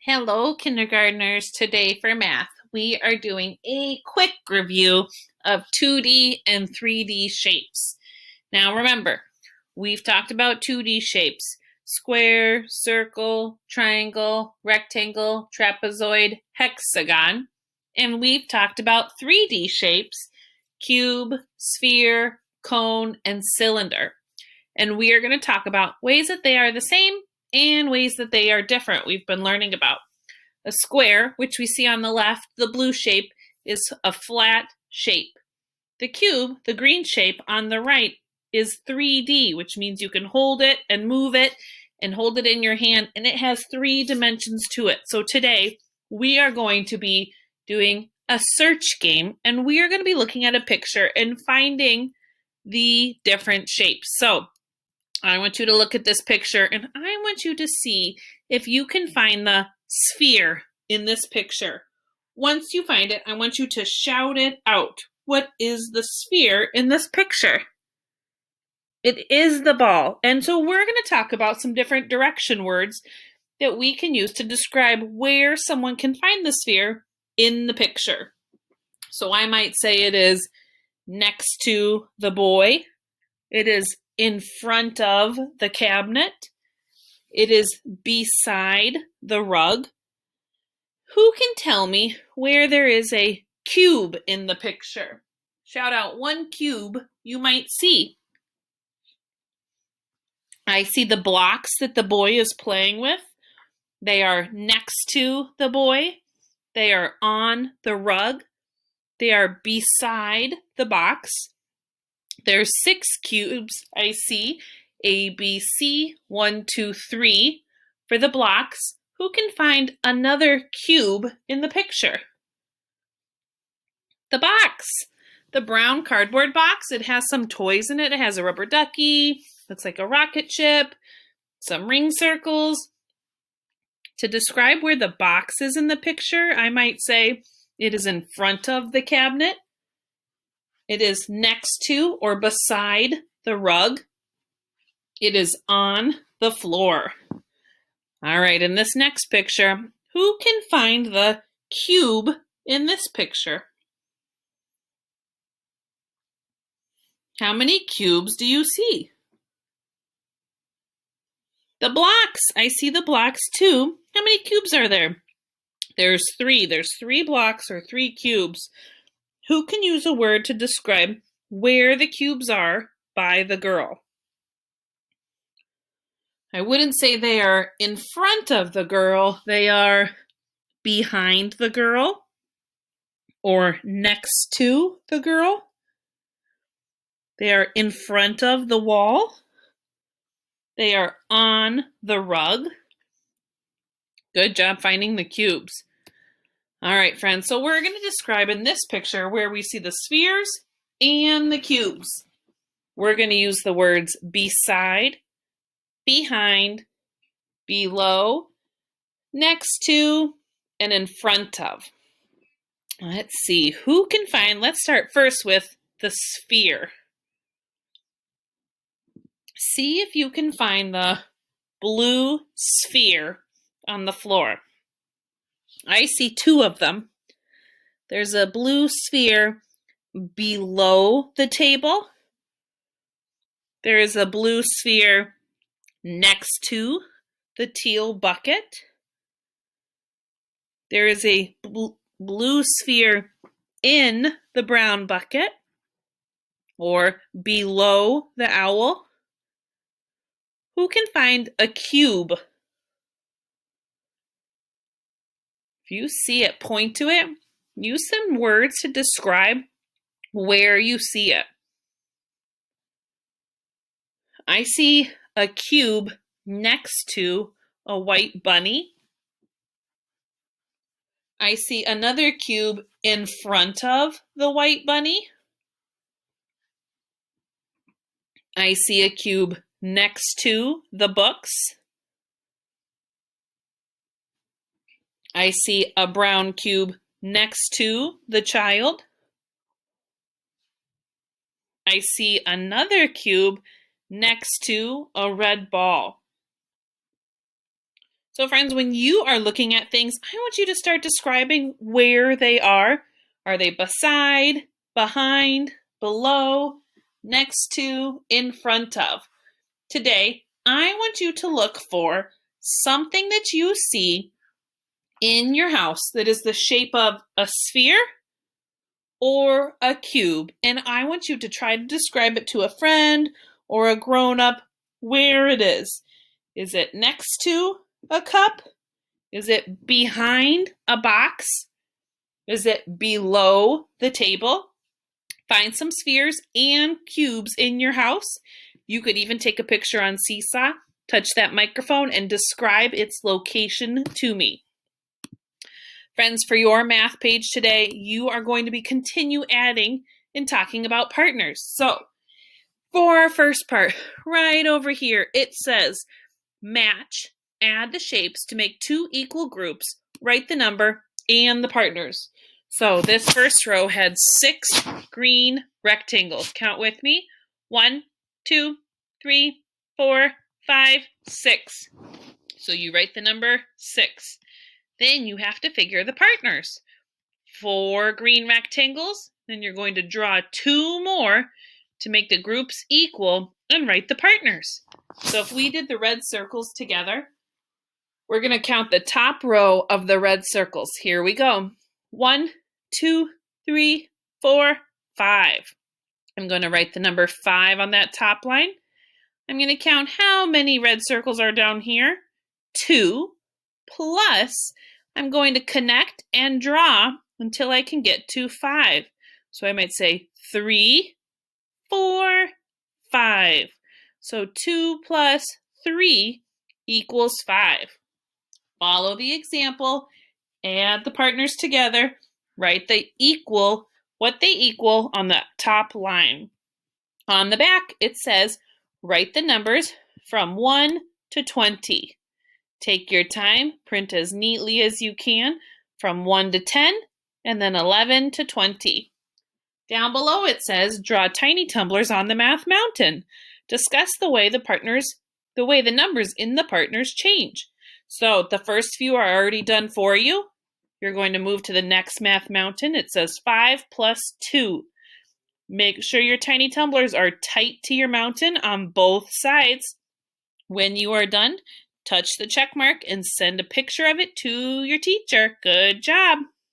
Hello, kindergartners. Today for math, we are doing a quick review of 2D and 3D shapes. Now remember, we've talked about 2D shapes: square, circle, triangle, rectangle, trapezoid, hexagon. And we've talked about 3D shapes: cube, sphere, cone, and cylinder. And we are going to talk about ways that they are the same and ways that they are different. We've been learning about a square, which we see on the left, the blue shape, is a flat shape. The cube, the green shape on the right, is 3D, which means you can hold it and move it and hold it in your hand, and it has 3 dimensions to it. So today, we are going to be doing a search game, and we are going to be looking at a picture and finding the different shapes. So I want you to look at this picture, and I want you to see if you can find the sphere in this picture. Once you find it, I want you to shout it out. What is the sphere in this picture? It is the ball. And so we're going to talk about some different direction words that we can use to describe where someone can find the sphere in the picture. So I might say it is next to the boy. It is in front of the cabinet. It is beside the rug. Who can tell me where there is a cube in the picture? Shout out one cube you might see. I see the blocks that the boy is playing with. They are next to the boy. They are on the rug. They are beside the box. There's 6 cubes I see. A, B, C, 1, 2, 3 for the blocks. Who can find another cube in the picture? The box. The brown cardboard box. It has some toys in it. It has a rubber ducky. Looks like a rocket ship. Some ring circles. To describe where the box is in the picture, I might say it is in front of the cabinet. It is next to or beside the rug. It is on the floor. All right, in this next picture, who can find the cube in this picture? How many cubes do you see? The blocks. I see the blocks too. How many cubes are there? There's 3. There's 3 blocks or 3 cubes. Who can use a word to describe where the cubes are by the girl? I wouldn't say they are in front of the girl. They are behind the girl or next to the girl. They are in front of the wall. They are on the rug. Good job finding the cubes. All right, friends, so we're going to describe in this picture where we see the spheres and the cubes. We're going to use the words beside, behind, below, next to, and in front of. Let's see, who can find, let's start first with the sphere. See if you can find the blue sphere on the floor. I see 2 of them. There's a blue sphere below the table. There is a blue sphere next to the teal bucket. There is a blue sphere in the brown bucket or below the owl. Who can find a cube? If you see it, point to it. Use some words to describe where you see it. I see a cube next to a white bunny. I see another cube in front of the white bunny. I see a cube next to the books. I see a brown cube next to the child. I see another cube next to a red ball. So friends, when you are looking at things, I want you to start describing where they are. Are they beside, behind, below, next to, in front of? Today, I want you to look for something that you see in your house that is the shape of a sphere or a cube. And I want you to try to describe it to a friend or a grown-up where it is. Is it next to a cup? Is it behind a box? Is it below the table? Find some spheres and cubes in your house. You could even take a picture on Seesaw, touch that microphone, and describe its location to me. Friends, for your math page today, you are going to be continue adding and talking about partners. So, for our first part, right over here, it says match, add the shapes to make two equal groups, write the number and the partners. So this first row had 6 green rectangles. Count with me. 1, 2, 3, 4, 5, 6. So you write the number 6. Then you have to figure the partners. 4 green rectangles. Then you're going to draw 2 more to make the groups equal and write the partners. So if we did the red circles together, we're going to count the top row of the red circles. Here we go. 1, 2, 3, 4, 5. I'm going to write the number 5 on that top line. I'm going to count how many red circles are down here. 2, plus I'm going to connect and draw until I can get to 5. So I might say 3, 4, 5. So 2 plus 3 equals 5. Follow the example, add the partners together, write what they equal on the top line. On the back, it says, write the numbers from 1 to 20. Take your time, print as neatly as you can from 1 to 10, and then 11 to 20. Down below it says, draw tiny tumblers on the math mountain. Discuss the way the numbers in the partners change. So the first few are already done for you. You're going to move to the next math mountain. It says 5 plus 2. Make sure your tiny tumblers are tight to your mountain on both sides. When you are done, touch the check mark and send a picture of it to your teacher. Good job.